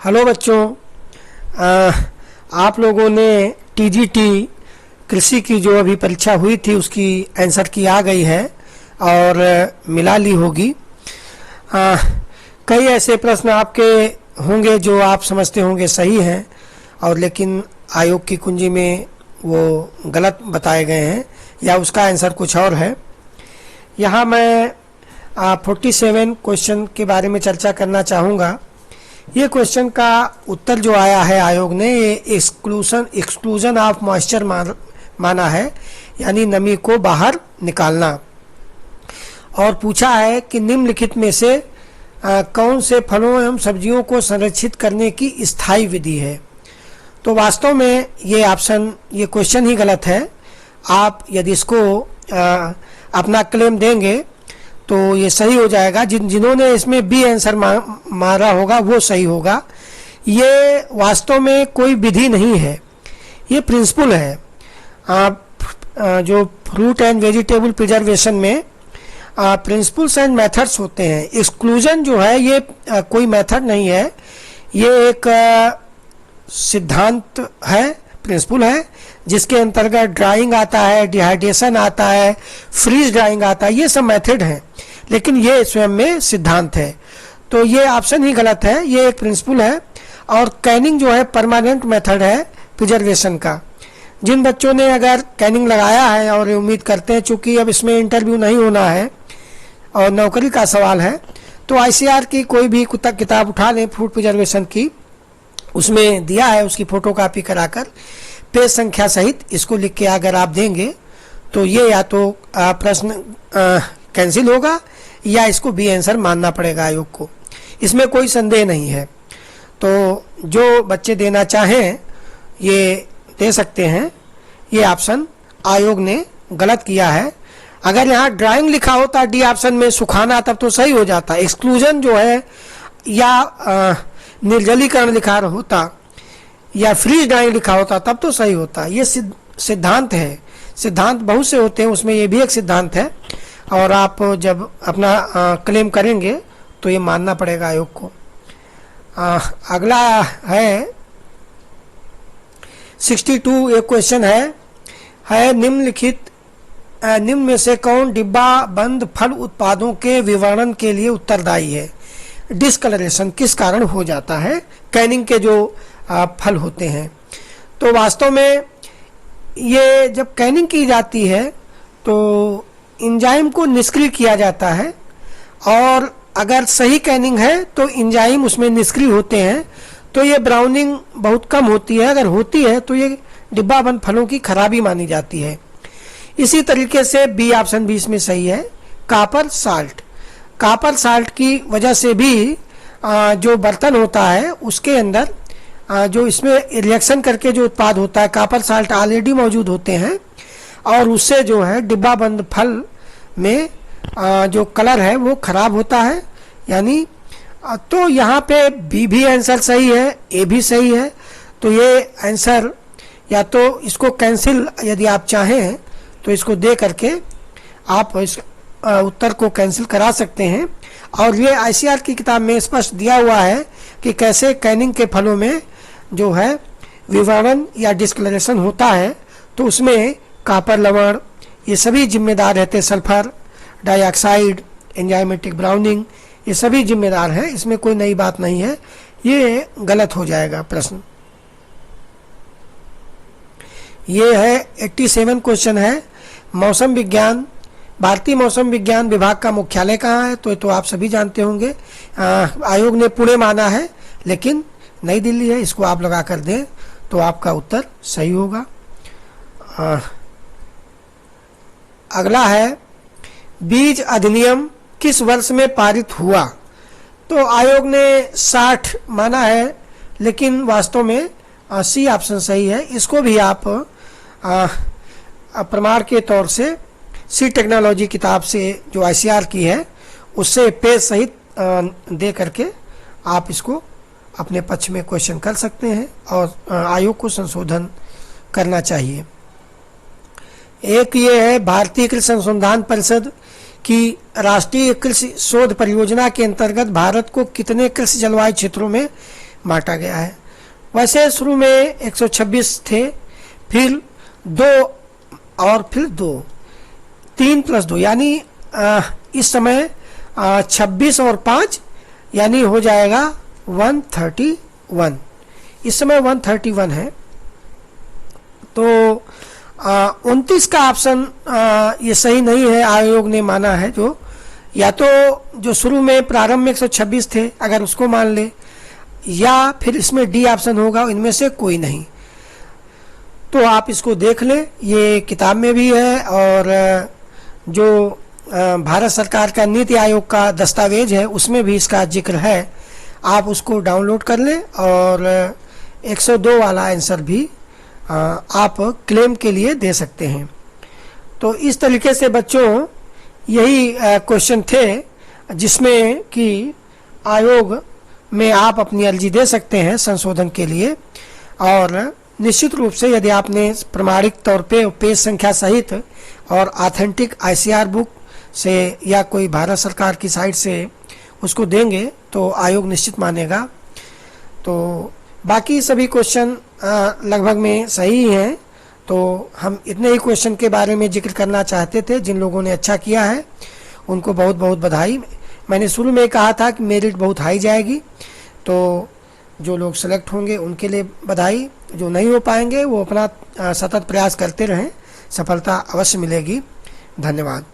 Hello बच्चों, आप लोगों ने टीजीटी कृषि की जो अभी परीक्षा हुई थी उसकी आंसर की आ गई है और मिला ली होगी। कई ऐसे प्रश्न आपके होंगे जो आप समझते होंगे सही हैं और लेकिन आयोग की कुंजी में वो गलत बताए गए हैं या उसका आंसर कुछ और है। यहाँ मैं 47 क्वेश्चन के बारे में चर्चा करना चाहूँगा। ये क्वेश्चन का उत्तर जो आया है आयोग ने ये एक्सक्लूजन ऑफ मॉइस्चर माना है, यानी नमी को बाहर निकालना। और पूछा है कि निम्नलिखित में से कौन से फलों एवं सब्जियों को संरक्षित करने की स्थायी विधि है। तो वास्तव में ये क्वेश्चन ही गलत है। आप यदि इसको अपना क्लेम देंगे तो ये सही हो जाएगा। जिन्होंने इसमें बी आंसर मारा होगा वो सही होगा। ये वास्तव में कोई विधि नहीं है, ये प्रिंसिपल है। जो फ्रूट एंड वेजिटेबल प्रिजर्वेशन में प्रिंसिपल्स एंड मेथड्स होते हैं। एक्सक्लूजन जो है ये कोई मेथड नहीं है, ये एक सिद्धांत है, प्रिंसिपल है, जिसके अंतर्गत ड्राइंग आता है, डिहाइड्रेशन आता है, फ्रीज ड्राइंग आता है, ये सब मेथड हैं, लेकिन ये स्वयं में सिद्धांत है। तो ये ऑप्शन ही गलत है, ये एक प्रिंसिपल है। और कैनिंग जो है परमानेंट मेथड है प्रिजर्वेशन का। जिन बच्चों ने अगर कैनिंग लगाया है और उम्मीद करते हैं, चूंकि अब इसमें इंटरव्यू नहीं होना है और नौकरी का सवाल है, तो आईसीआर की कोई भी किताब उठा लें फ्रूट प्रिजर्वेशन की, उसमें दिया है, उसकी फोटोकॉपी कराकर पेज संख्या सहित इसको लिख के अगर आप देंगे तो ये या तो प्रश्न कैंसिल होगा या इसको बी आंसर मानना पड़ेगा आयोग को, इसमें कोई संदेह नहीं है। तो जो बच्चे देना चाहें ये दे सकते हैं। ये ऑप्शन आयोग ने गलत किया है। अगर यहाँ ड्राइंग लिखा होता डी ऑप्शन में सुखाना, तब तो सही हो जाता। एक्सक्लूजन जो है या निर्जलीकरण लिखा होता या फ्रीज ड्राइंग लिखा होता तब तो सही होता। ये सिद्धांत है, सिद्धांत बहुत से होते हैं, उसमें ये भी एक सिद्धांत है। और आप जब अपना क्लेम करेंगे तो ये मानना पड़ेगा आयोग को। अगला है 62। एक क्वेश्चन है निम्न में से कौन डिब्बा बंद फल उत्पादों के विवरण के लिए उत्तरदायी है। डिस्कलरेशन किस कारण हो जाता है कैनिंग के जो फल होते हैं। तो वास्तव में ये जब कैनिंग की जाती है तो एंजाइम को निष्क्रिय किया जाता है, और अगर सही कैनिंग है तो एंजाइम उसमें निष्क्रिय होते हैं, तो ये ब्राउनिंग बहुत कम होती है। अगर होती है तो ये डिब्बा बंद फलों की खराबी मानी जाती है। इसी तरीके से बी ऑप्शन भी इसमें सही है। कापर साल्ट की वजह से भी जो बर्तन होता है उसके अंदर जो इसमें रिएक्शन करके जो उत्पाद होता है, कापर साल्ट ऑलरेडी मौजूद होते हैं, और उससे जो है डिब्बा बंद फल में जो कलर है वो खराब होता है। यानी तो यहाँ पे बी भी आंसर सही है, ए भी सही है। तो ये आंसर या तो इसको कैंसिल यदि आप चाहें तो इसको दे करके आप इस उत्तर को कैंसिल करा सकते हैं। और ये आईसीआर की किताब में स्पष्ट दिया हुआ है कि कैसे कैनिंग के फलों में जो है विवरण या डिस्कलरेशन होता है, तो उसमें कापर लवण ये सभी जिम्मेदार रहते, सल्फर डाइऑक्साइड, एंजाइमेटिक ब्राउनिंग, ये सभी जिम्मेदार हैं। इसमें कोई नई बात नहीं है, ये गलत हो जाएगा प्रश्न। ये है 87 क्वेश्चन है मौसम विज्ञान। भारतीय मौसम विज्ञान विभाग का मुख्यालय कहाँ है, तो आप सभी जानते होंगे। आयोग ने पुणे माना है लेकिन नई दिल्ली है, इसको आप लगा कर दें तो आपका उत्तर सही होगा। अगला है बीज अधिनियम किस वर्ष में पारित हुआ। तो आयोग ने 60 माना है, लेकिन वास्तव में सी ऑप्शन सही है। इसको भी आप प्रमाण के तौर से सी टेक्नोलॉजी किताब से जो आईसीआर की है उससे पेज सहित दे करके आप इसको अपने पक्ष में क्वेश्चन कर सकते हैं और आयोग को संशोधन करना चाहिए। एक ये है भारतीय कृषि अनुसंधान परिषद कि राष्ट्रीय कृषि शोध परियोजना के अंतर्गत भारत को कितने कृषि जलवायु क्षेत्रों में बांटा गया है। वैसे शुरू में 126 थे, फिर 2 और फिर 2, 3 + 2 यानी इस समय 26 और 5 यानी हो जाएगा 131। इस समय 131 है। तो 29 का ऑप्शन ये सही नहीं है, आयोग ने माना है। जो या तो जो शुरू में प्रारंभ में 126 थे अगर उसको मान ले, या फिर इसमें डी ऑप्शन होगा, इनमें से कोई नहीं। तो आप इसको देख लें, ये किताब में भी है और जो भारत सरकार का नीति आयोग का दस्तावेज है उसमें भी इसका जिक्र है। आप उसको डाउनलोड कर लें और 102 वाला आंसर भी आप क्लेम के लिए दे सकते हैं। तो इस तरीके से बच्चों यही क्वेश्चन थे जिसमें कि आयोग में आप अपनी अर्जी दे सकते हैं संशोधन के लिए। और निश्चित रूप से यदि आपने प्रमाणिक तौर पे पेज संख्या सहित और ऑथेंटिक ICR बुक से या कोई भारत सरकार की साइट से उसको देंगे तो आयोग निश्चित मानेगा। तो बाकी सभी क्वेश्चन लगभग में सही हैं। तो हम इतने ही क्वेश्चन के बारे में जिक्र करना चाहते थे। जिन लोगों ने अच्छा किया है उनको बहुत बहुत बधाई। मैंने शुरू में कहा था कि मेरिट बहुत हाई जाएगी, तो जो लोग सेलेक्ट होंगे उनके लिए बधाई। जो नहीं हो पाएंगे वो अपना सतत प्रयास करते रहें, सफलता अवश्य मिलेगी। धन्यवाद।